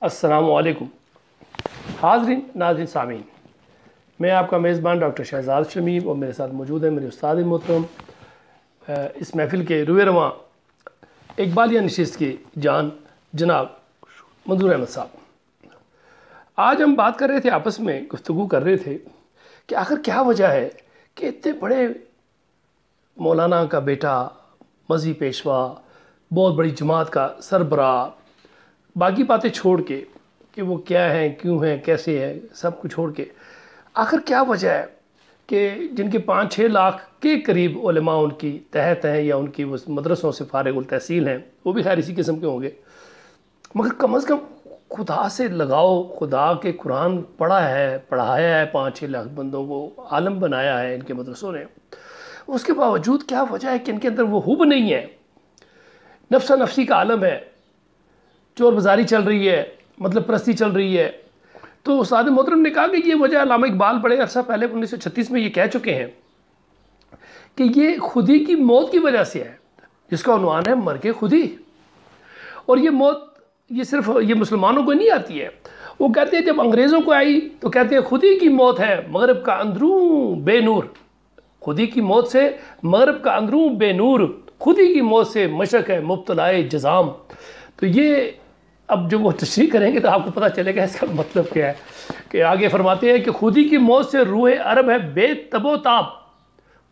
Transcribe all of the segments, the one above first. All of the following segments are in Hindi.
अस्सलामु अलैकुम हाज़रीन नाज़रीन सामीन, मैं आपका मेज़बान डॉक्टर शहजाद शमीम और मेरे साथ मौजूद है मेरे उस्ताद मोहतरम इस महफ़िल के रुए रवां इकबालिया नशिस्त की जान जनाब मंजूर अहमद साहब। आज हम बात कर रहे थे, आपस में गुफ्तगू कर रहे थे कि आखिर क्या वजह है कि इतने बड़े मौलाना का बेटा, मज़ी पेशवा, बहुत बड़ी जमात का सरबराह, बाकी बातें छोड़ के कि वो क्या हैं, क्यों हैं, कैसे हैं, सब कुछ छोड़ के आखिर क्या वजह है कि जिनके 5-6 लाख के करीब उलमा उनकी तहत हैं या उनकी वो मदरसों से फारिग उल तहसील हैं, वो भी खैर इसी किस्म के होंगे, मगर कम अज़ कम खुदा से लगाओ, खुदा के कुरान पढ़ा है, पढ़ाया है 5-6 लाख बंदों को, आलम बनाया है इनके मदरसों ने। उसके बावजूद क्या वजह है कि इनके अंदर वो हुब नहीं है, नफ्सा नफसी का आलम है, चोर बाज़ारी चल रही है, मतलब परस्ती चल रही है। तो उस्ताद मोहतरम ने कहा कि ये वजह अल्लामा इकबाल बड़े अरसा पहले 1936 में ये कह चुके हैं कि ये खुदी की मौत की वजह से है, जिसका उन्वान है मर के खुदी। और ये मौत ये सिर्फ ये मुसलमानों को नहीं आती है, वो कहते हैं जब अंग्रेज़ों को आई तो कहते हैं खुदी की मौत है मगरब का अंदरून बेनूर, खुदी की मौत से मगरब का अंदरून बेनूर, खुदी की मौत से मशरक़ है मुब्तलाए जज़ाम। तो ये अब जब वो तशरीह करेंगे तो आपको पता चलेगा इसका मतलब क्या है। कि आगे फरमाते हैं कि खुदी की मौत से रूह अरब है बेतबोताब,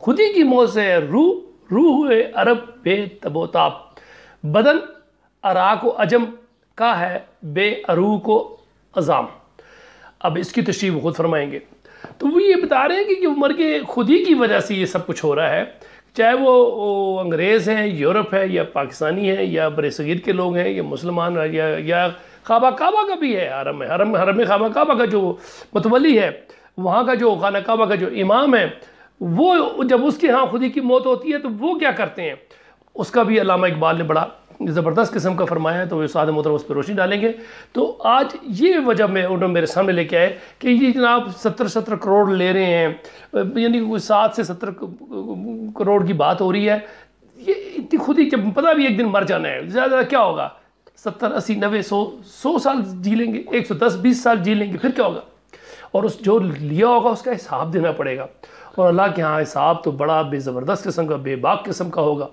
खुदी की मौत से रूह अरब बेतबोताब, बदन अराक व अजम का है बेअरू को अज़ाम। अब इसकी तशरीह वो खुद फरमाएंगे। तो वो ये बता रहे हैं कि मर के खुदी की वजह से ये सब कुछ हो रहा है, चाहे वो अंग्रेज़ हैं, यूरोप है, या पाकिस्तानी है, या बरसगीर के लोग हैं, या मुसलमान या काबा का भी है, हरम काबा का जो मतवली है, वहाँ का जो खाना काबा का जो इमाम है, वो जब उसके यहाँ खुदी की मौत होती है तो वो क्या करते हैं, उसका भी अल्लामा इकबाल ने बड़ा ज़बरदस्त किस्म का फरमाया है। तो वे उस्ताद मोहतरम उस पर रोशनी डालेंगे। तो आज ये वजह में उन्होंने मेरे सामने लेके आए कि ये जनाब 70 करोड़ ले रहे हैं, यानी कोई 7 से 70 करोड़ की बात हो रही है। ये इतनी खुदी जब पता भी एक दिन मर जाना है, ज़्यादा क्या होगा, 70, 80, 90, 100 साल जी लेंगे, 110-20 साल जी लेंगे, फिर क्या होगा। और उस जो लिया होगा उसका हिसाब देना पड़ेगा, और अल्लाह के यहाँ हिसाब तो बड़ा बेज़बरदस्त किस्म का, बेबाक किस्म का होगा।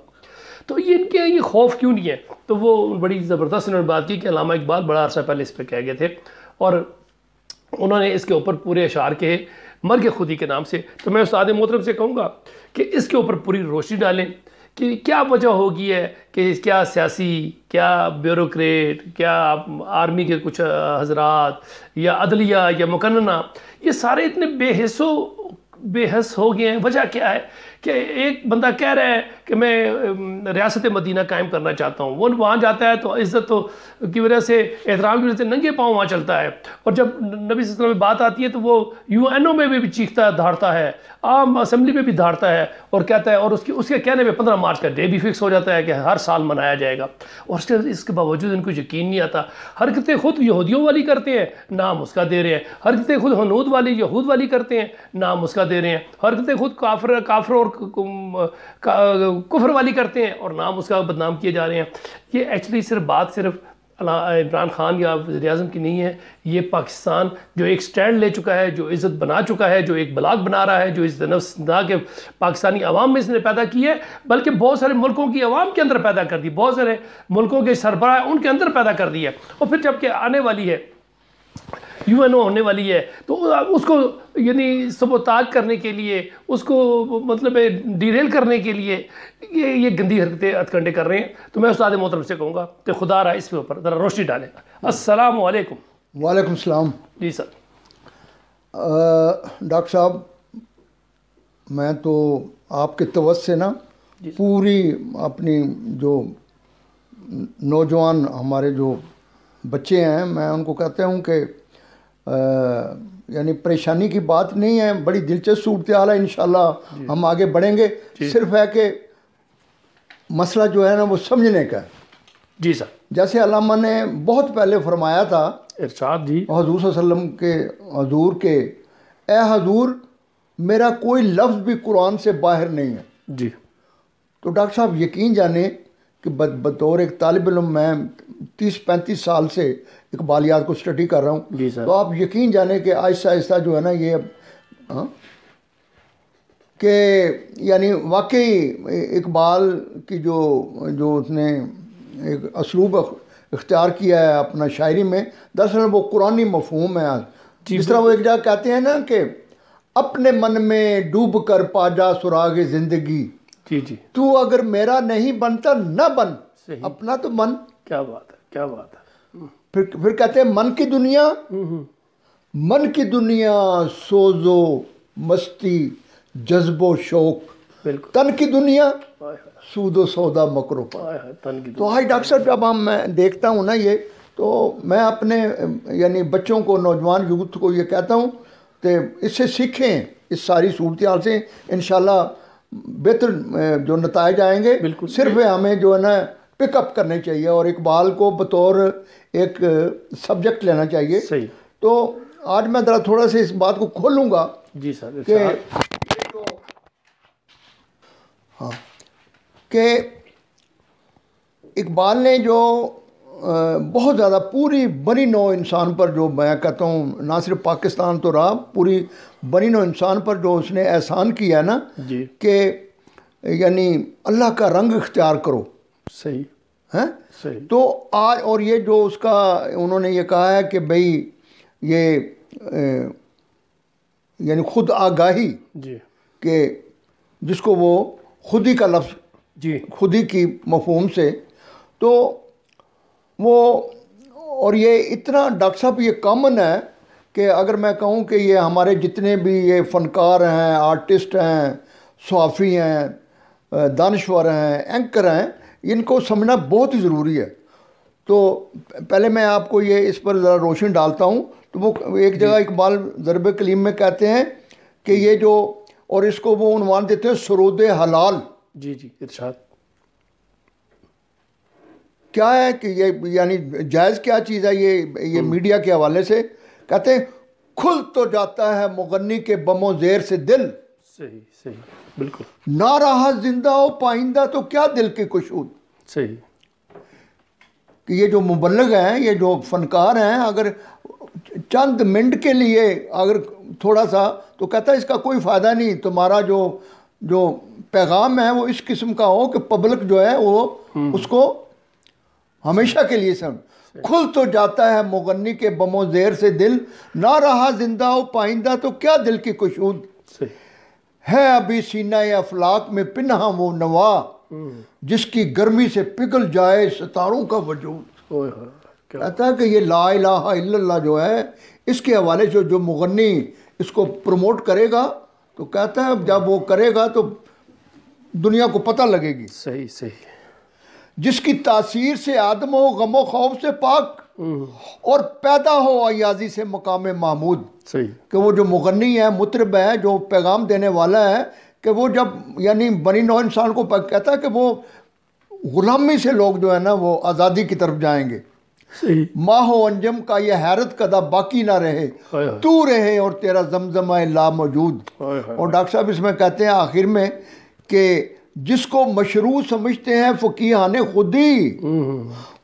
तो ये इनके ये खौफ क्यों नहीं है। तो वो बड़ी ज़बरदस्त उन्होंने बात की कि अल्लामा इकबाल बड़ा अर्सा पहले इस पर कह गए थे, और उन्होंने इसके ऊपर पूरे अशार के मर के खुदी के नाम से। तो मैं उस्ताद मोहतरम से कहूँगा कि इसके ऊपर पूरी रोशनी डालें कि क्या वजह होगी है कि क्या सियासी, क्या ब्यूरोक्रेट, क्या आर्मी के कुछ हजरात, या अदलिया, या मुकन्ना, ये सारे इतने बेहस हो गए हैं। वजह क्या है कि एक बंदा कह रहा है कि मैं रियासत मदीना कायम करना चाहता हूँ, वो वहाँ जाता है तो इज़्ज़त तो की वजह से, एहतराम की वजह से नंगे पाँव वहाँ चलता है, और जब नबी सल्लल्लाहु अलैहि वसल्लम में बात आती है तो वो यूएनओ में भी चीखता धारता है, आम असम्बली में भी धारता है, और कहता है, और उसके कहने में 15 मार्च का डे भी फिक्स हो जाता है कि हर साल मनाया जाएगा। और इसके बावजूद इनको यकीन नहीं आता। हरकतें खुद यहूदियों वाली करते हैं, नाम उसका दे रहे हैं, हरकतें खुद हनूद वाली, यहूद वाली करते हैं, नाम उसका दे रहे हैं, हरकतें खुद काफर और कुफर वाली करते हैं और नाम उसका बदनाम किए जा रहे हैं। ये एक्चुअली सिर्फ इमरान खान या वज़ीर-ए-आज़म की नहीं है, ये पाकिस्तान जो एक स्टैंड ले चुका है, जो इज़्ज़त बना चुका है, जो एक बलाग बना रहा है, जो इस नफ्स ना के पाकिस्तानी अवाम में इसने पैदा की है, बल्कि बहुत सारे मुल्कों की अवाम के अंदर पैदा कर दी, बहुत सारे मुल्कों के सरबराह उनके अंदर पैदा कर दी है। और फिर जबकि आने वाली है, यूएनओ होने वाली है, तो उसको यानी सबोताज करने के लिए, उसको मतलब डिरेल करने के लिए ये गंदी हरकतें हथकंडे कर रहे हैं। तो मैं उस्ताद मोहतरम से कहूँगा कि खुदा रहा इसके ऊपर ज़रा रोशनी डालें। अस्सलामु अलैकुम। वालेकुम सलाम। जी सर। डॉक्टर साहब, मैं तो आपके तवज्जो से ना पूरी अपनी जो नौजवान हमारे जो बच्चे हैं, मैं उनको कहता हूँ कि यानी परेशानी की बात नहीं है, बड़ी दिलचस्प सूरत हाल है, इंशाल्लाह हम आगे बढ़ेंगे। सिर्फ है कि मसला जो है ना वो समझने का है। जी सर। जैसे अल्लामा ने बहुत पहले फरमाया था इरशाद जी हजूर सल्लल्लाहु अलैहि वसल्लम के, हजूर के, ए हजूर मेरा कोई लफ्ज़ भी कुरान से बाहर नहीं है। जी। तो डॉक्टर साहब यकीन जाने कि बतौर एक तालिब इल्म मैं 30-35 साल से इकबालियात को स्टडी कर रहा हूँ। जी सर। तो आप यकीन जाने कि आहिस्ता आहिस्ता जो है ना ये कि यानी वाकई इकबाल की जो उसने एक असलूब इख्तियार किया है अपना शायरी में, दरअसल वो कुरानी मफहूम है। आज जिस तरह वो एक जगह कहते हैं ना कि अपने मन में डूब कर पाजा सुराग ज़िंदगी, जी जी, तू अगर मेरा नहीं बनता न बन, सही। अपना तो मन। क्या बात है, क्या बात है। फिर कहते हैं मन की दुनिया, मन की दुनिया सोजो मस्ती जज्बो शौक, बिल्कुल। तन की दुनिया हाय हाय, सूदो सौदा मकरो पर। हाय हाय, तन की तो आज डॉक्टर साहब जब मैं देखता हूँ ना ये, तो मैं अपने यानी बच्चों को, नौजवान यूथ को ये कहता हूँ कि इससे सीखें, इस सारी सूरत हाल से इंशाल्लाह बेहतर जो नताइज आएंगे। बिल्कुल। सिर्फ हमें जो है ना पिकअप करने चाहिए और इकबाल को बतौर एक सब्जेक्ट लेना चाहिए। सही। तो आज मैं ज़रा थोड़ा सा इस बात को खोलूँगा जी सर। कि हाँ, कि इकबाल ने जो बहुत ज़्यादा पूरी बनी नौ इंसान पर, जो मैं कहता हूँ ना सिर्फ पाकिस्तान तो रहा, पूरी बनी नौ इंसान पर जो उसने एहसान किया है ना, जी, कि यानी अल्लाह का रंग इख्तियार करो। सही हैं सही। तो आज और ये जो उसका उन्होंने ये कहा है कि भाई ये यानी खुद आगाही, जी कि जिसको वो खुदी का लफ्ज़, जी, खुदी की मफहूम से, तो वो और ये इतना डॉक्टर साहब ये कॉमन है कि अगर मैं कहूँ कि ये हमारे जितने भी ये फ़नकार हैं, आर्टिस्ट हैं, सहाफ़ी हैं, दानश्वर हैं, एंकर हैं, इनको समझना बहुत ही ज़रूरी है। तो पहले मैं आपको ये इस पर ज़रा रोशनी डालता हूँ। तो वो एक जगह इकबाल ज़रब कलीम में कहते हैं कि ये जो, और इसको वो उन्वान देते हैं सरोद हलाल। जी जी, इरशाद। क्या है कि ये यानी जायज़ क्या चीज़ है, ये मीडिया के हवाले से कहते हैं, खुल तो जाता है मुगन्नी के बमो ज़ेर से दिल, सही सही, बिल्कुल ना रहा जिंदा हो पाइंदा तो क्या दिल की कुशूद। सही। कि ये जो मुबल्लिग हैं, ये जो फ़नकार हैं, अगर चंद मिनट के लिए अगर थोड़ा सा, तो कहता है इसका कोई फ़ायदा नहीं, तुम्हारा जो पैगाम है वो इस किस्म का हो कि पब्लिक जो है वो उसको हमेशा के लिए समझ। खुल तो जाता है मुगन्नी के बमो ज़ेर से दिल, ना रहा जिंदा हो पाइंदा तो क्या दिल की कुशूद। सही है अभी सीना या अफलाक में पिन्हा वो नवा, जिसकी गर्मी से पिघल जाए सितारों का वजूद। ओए होए, क्या कहता है कि ये ला इलाहा इल्लल्लाह जो है, इसके हवाले से जो मुगन्नी इसको प्रमोट करेगा, तो कहता है जब वो करेगा तो दुनिया को पता लगेगी। सही सही। जिसकी तासीर से आदम हो गमो खौफ से पाक, और पैदा हो अयाजी से मकाम महमूद। सही। कि वो जो मुगन्नी है, मुतरब है, जो पैगाम देने वाला है, कि वो जब यानी बनी नौ इंसान को कहता है कि वो गुलामी से लोग जो है ना वो आज़ादी की तरफ जाएंगे। सही। माहो अंजम का ये हैरत कदा बाकी ना रहे, हाय हाय, तू रहे और तेरा जमजमा ला मौजूद। हाय हाय, और डॉक्टर साहब इसमें कहते हैं आखिर में कि जिसको मशरू समझते हैं फ़कीहाने खुदी,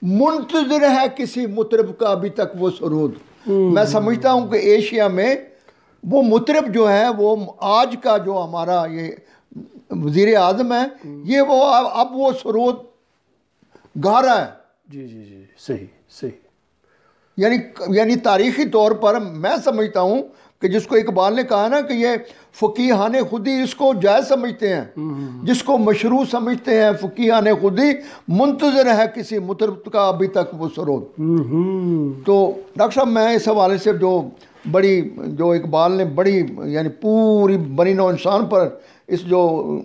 मुंतज़िर है किसी मुतरब का अभी तक वो सरूद। मैं समझता हूँ कि एशिया में वो मुतरब जो है, वो आज का जो हमारा ये वज़ीर आज़म है, ये वो अब वो सरूद गा रहा है। जी जी जी, सही सही। यानी तारीख़ी तौर पर मैं समझता हूँ कि जिसको इकबाल ने कहा ना कि ये फ़कीहाने खुदी, इसको जायज़ समझते हैं, जिसको मशरू समझते हैं फ़कीहाने खुदी, मुंतज़िर है किसी मुतरब का अभी तक वो सरोद। तो डॉक्टर साहब मैं इस हवाले से जो इकबाल ने बड़ी यानी पूरी बनी नौ इंसान पर इस जो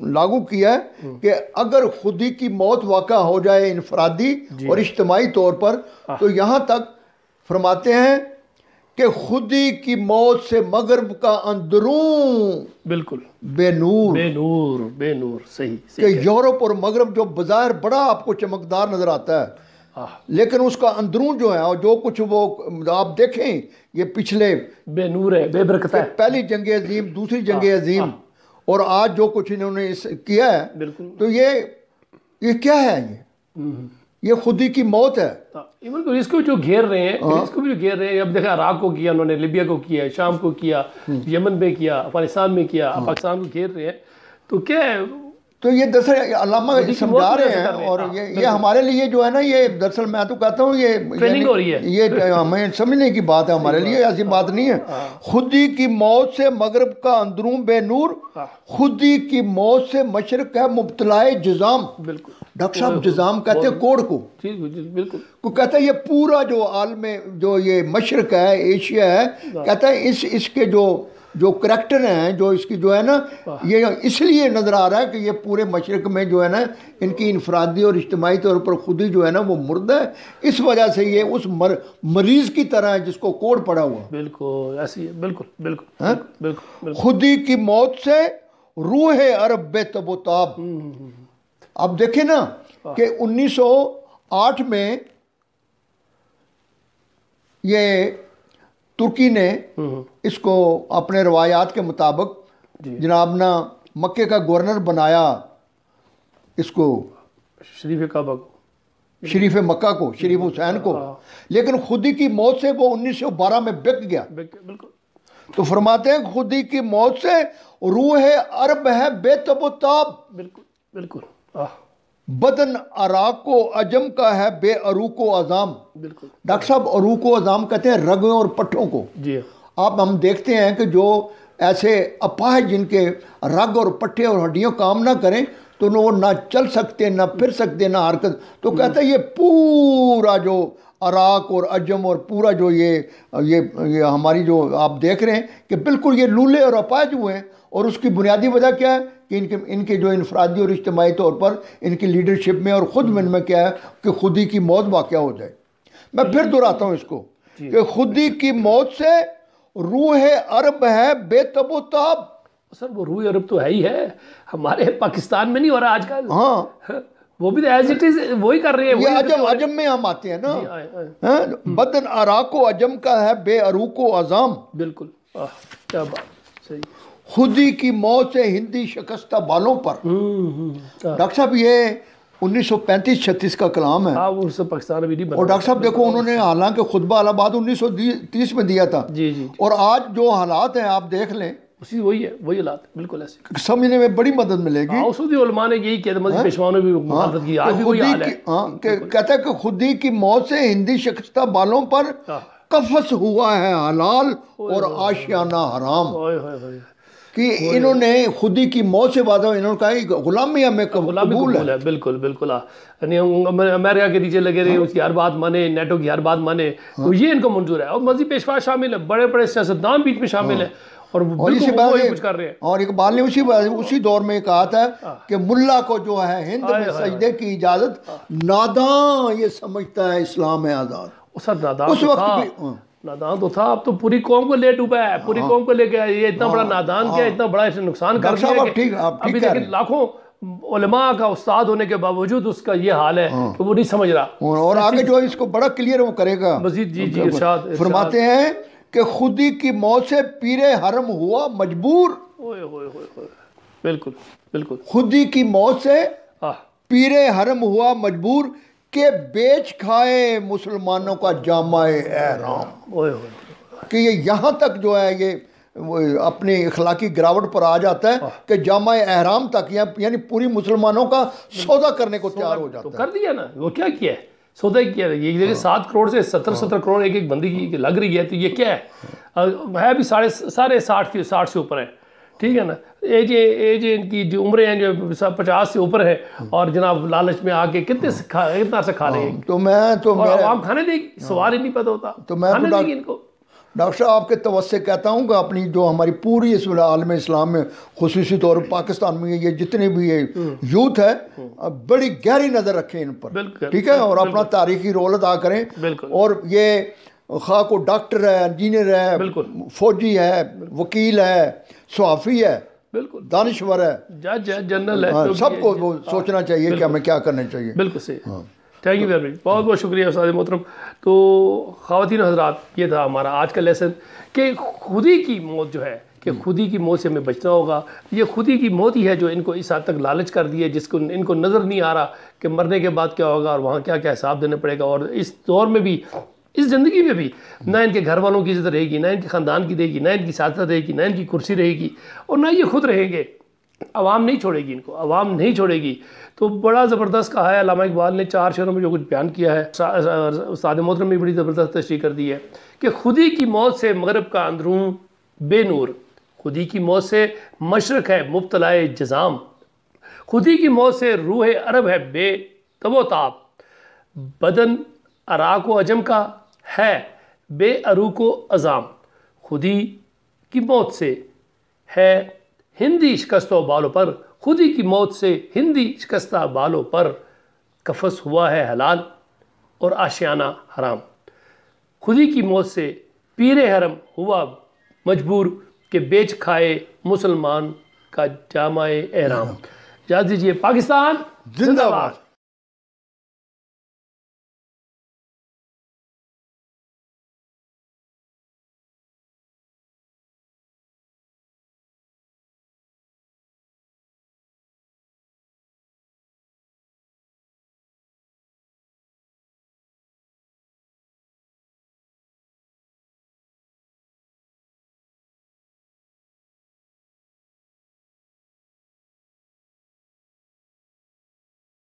लागू किया है कि अगर खुदी की मौत वाक़ा हो जाए इनफरादी और इज्तिमाई तौर पर, तो यहाँ तक फरमाते हैं कि खुदी की मौत से मगरब का अंदरून बिल्कुल बेनूर। बेनूर बेनूर, सही कि सही। यूरोप और मगरब जो बाज़ार बड़ा आपको चमकदार नज़र आता है, लेकिन उसका अंदरून जो है, और जो कुछ वो आप देखें, ये पिछले बेनूर है, बेबरकत है। पहली जंग अजीम, दूसरी जंग अजीम, और आज जो कुछ इन्होंने किया है, बिल्कुल। तो ये क्या है, ये खुदी की मौत है। इवन तो इसको जो घेर रहे हैं, इसको भी जो घेर रहे हैं, अब देखा इराक को किया उन्होंने, लिबिया को किया, शाम को किया, यमन में किया, अफगानिस्तान में किया, पाकिस्तान को घेर रहे हैं, तो क्या है? तो ये दरअसल अल्लामा समझा रहे हैं, और ये हमारे लिए जो है ना, ये दरअसल मैं तो कहता हूँ ये ट्रेनिंग हो रही है, ये हमें समझने की बात है, हमारे लिए ऐसी बात नहीं है। खुदी की मौत से मगरब का अंदरून बेनूर, खुदी की मौत से मशरक है मुब्तलाए जिजाम। बिल्कुल डॉक्टर साहब जिजाम कहते हैं कोड को, बिल्कुल को कहता है ये पूरा जो आलम जो ये मशरक है, एशिया है, कहता है इसके जो करैक्टर हैं, जो इसकी जो है ना, ये इसलिए नज़र आ रहा है कि ये पूरे मशरक में जो है ना, इनकी इनफरादी और इज्तिमाई तौर पर खुद ही जो है ना वो मुर्दा है। इस वजह से ये उस मरीज की तरह है जिसको कोड पड़ा हुआ। बिल्कुल ऐसी है, बिल्कुल बिल्कुल बिल्कुल। खुदी की मौत से रूह अरब बेतबोताब। अब देखें ना कि 1908 में ये तुर्की ने इसको अपने रवायात के मुताबिक जनाब ना मक्के का गवर्नर बनाया, इसको शरीफ काबा को, शरीफ मक्का को, शरीफ हुसैन को, लेकिन खुदी की मौत से वो 1912 में बिक गया। बिल्कुल। तो फरमाते हैं खुदी की मौत से रूह अरब है बेतबोताब। बिल्कुल बिल्कुल। बदन अराको अजम का है बे अरूको अजाम। बिल्कुल। डॉक्टर साहब अरूको अजाम कहते हैं रगों और पट्टों को। जी। आप हम देखते हैं कि जो ऐसे अपाहिज जिनके रग और पट्टे और हड्डियाँ काम ना करें तो वो ना चल सकते, ना फिर सकते, ना हरकत, तो कहते हैं ये पूरा जो अराक और अजम और पूरा जो ये हमारी जो आप देख रहे हैं कि बिल्कुल ये लूले और अपाहिज हुए हैं। और उसकी बुनियादी वजह क्या है कि इनके जो इनफरादी और इज्तिमाई तौर पर इनकी लीडरशिप में और ख़ुद में क्या है कि खुदी की मौत वाक़या हो जाए। मैं फिर दोहराता हूँ इसको कि खुदी की मौत से रूह अरब है बेतबोताब। सर वो रूह अरब तो है ही है, हमारे पाकिस्तान में नहीं हो रहा आजकल। हाँ वो भी एज इट इज वही कर रहे हैं। ये अजम में हम आते हैं ना, बदन अराको अजम का है बे अरूको अजाम। बिल्कुल क्या बात, सही। खुदी की मौत से हिंदी शिकस्ता बालों पर। डॉक्टर साहब ये 1935-36 का कलाम है। हाँ वो सब पाकिस्तान में नहीं बना। और डॉक्टर साहब देखो उन्होंने हालांकि खुतबा इलाहाबाद 1930 में दिया था। जी। और आज जो हालात हैं आप देख लें, उसी वही है, वही हालात बिल्कुल ऐसे। समझने में बड़ी मदद मिलेगी। उसूदी उलमा ने यही किया, मज़ीद पेशवा ने भी मुखालफत की, आज भी वही हाल है। कहता है कि खुदी की मौत से हिंदी शिकस्ता बालों पर कफस हुआ है हलाल और आशियाना हराम। कि इन्होंने खुदी की मौत से वादा, इन्होंने कहा गुलामी हमें कबूल है। बिल्कुल बिल्कुल। अमेरिका के नीचे लगे रहे, उसकी हर बात माने, नेटो की हर बात माने, तो ये इनको मंजूर है। और मज़ीद पेशवा शामिल है, बड़े बड़े सियासतदान बीच में शामिल है, और इसी बात कुछ कर रहे हैं। और इकबाल ने उसी दौर में कहा था कि मुल्ला को जो है हिंद में सजदे की इजाजत, नादान ये समझता है इस्लाम है आज़ाद। सर नादान उस वक्त नादान तो था, अब तो पूरी कौम को ले डूबा है, पूरी कौम को लेके ये इतना बड़ा नादान क्या, इतना बड़ा इसे नुकसान कर दिया कि अभी देखिए लाखों उलमा का उस्ताद होने के बावजूद उसका ये हाल है कि वो नहीं समझ रहा। और आगे जो इसको बड़ा क्लियर वो करेगा मजीद। जी इरशाद फरमाते हैं कि खुदी की मौत से पीरे हरम हुआ मजबूर। बिल्कुल बिल्कुल। खुदी की मौत से पीरे हरम हुआ मजबूर के बेच खाए मुसलमानों का जामाए एहराम। कि ये यहाँ तक जो है ये अपनी इखलाकी गिरावट पर आ जाता है कि जामाए एहराम तक यानी पूरी मुसलमानों का सौदा करने को तैयार हो जाता है। तो कर दिया ना, वो क्या किया है, सौदा ही किया है। ये देखिए 7 करोड़ से 70 करोड़ एक बंदी की लग रही है, तो ये क्या है भी साढ़े 60 से ऊपर है, ठीक है ना। एज इनकी जो उम्रें हैं जो 50 से ऊपर है, और जनाब लालच में आके कितना से खा रहे हैं। तो मैं आवाम खाने देगी, सवाल ही नहीं पता होता, तो मैं खाने देगी इनको। डॉक्टर साहब आपके तवस्से कहता हूँ कि अपनी जो हमारी पूरी इस आलम इस्लाम में खुसूसी तौर पर पाकिस्तान में ये जितने भी ये यूथ है बड़ी गहरी नज़र रखें इन पर, ठीक है, और अपना तारीखी रोल अदा करें। और ये खा को डॉक्टर है, इंजीनियर है, फौजी है, वकील है, सहाफ़ी है, बिल्कुल दानिश्वर है, जज है, जनरल है, सबको वो सोचना चाहिए कि हमें क्या करना चाहिए। बिल्कुल सही। थैंक यू वेरी मच, बहुत बहुत शुक्रिया उस्ताद मोहतरम। तो ख़वातीन हज़रात, ये था हमारा आज का लेसन कि खुदी की मौत जो है कि खुदी की मौत से हमें बचना होगा। ये खुदी की मौत ही है जो इनको इस हद तक लालच कर दी है, जिसको इनको नज़र नहीं आ रहा कि मरने के बाद क्या होगा और वहाँ क्या क्या हिसाब देना पड़ेगा। और इस दौर में भी, इस ज़िंदगी में भी, ना इनके घर वालों की इज्जत रहेगी, ना इनके ख़ानदान की रहेगी, ना इनकी साथ रहेगी, ना इनकी कुर्सी रहेगी, और ना ये खुद रहेंगे। अवाम नहीं छोड़ेगी इनको, अवाम नहीं छोड़ेगी। तो बड़ा ज़बरदस्त कहा है अल्लामा इकबाल ने 4 शेरों में जो कुछ बयान किया है, उस्ताद मोहतरम ने बड़ी ज़बरदस्त तशरीह कर दी है कि खुदी की मौत से मगरब का अंदरून बेनूर, खुदी की मौत से मशरक़ है मुब्तलाए जज़ाम, खुदी की मौत से रूह अरब है बेतबोताब, बदन अराक व अजम का है बेअरूक व अज़ाम, खुदी की मौत से है हिंदी शिकस्त बालों पर, खुदी की मौत से हिंदी शिकस्ता बालों पर, कफस हुआ है हलाल और आशियाना हराम, खुदी की मौत से पीरे हरम हुआ मजबूर के बेच खाए मुसलमान का जामाए एहराम। इजाज़त दीजिए। पाकिस्तान जिंदाबाद।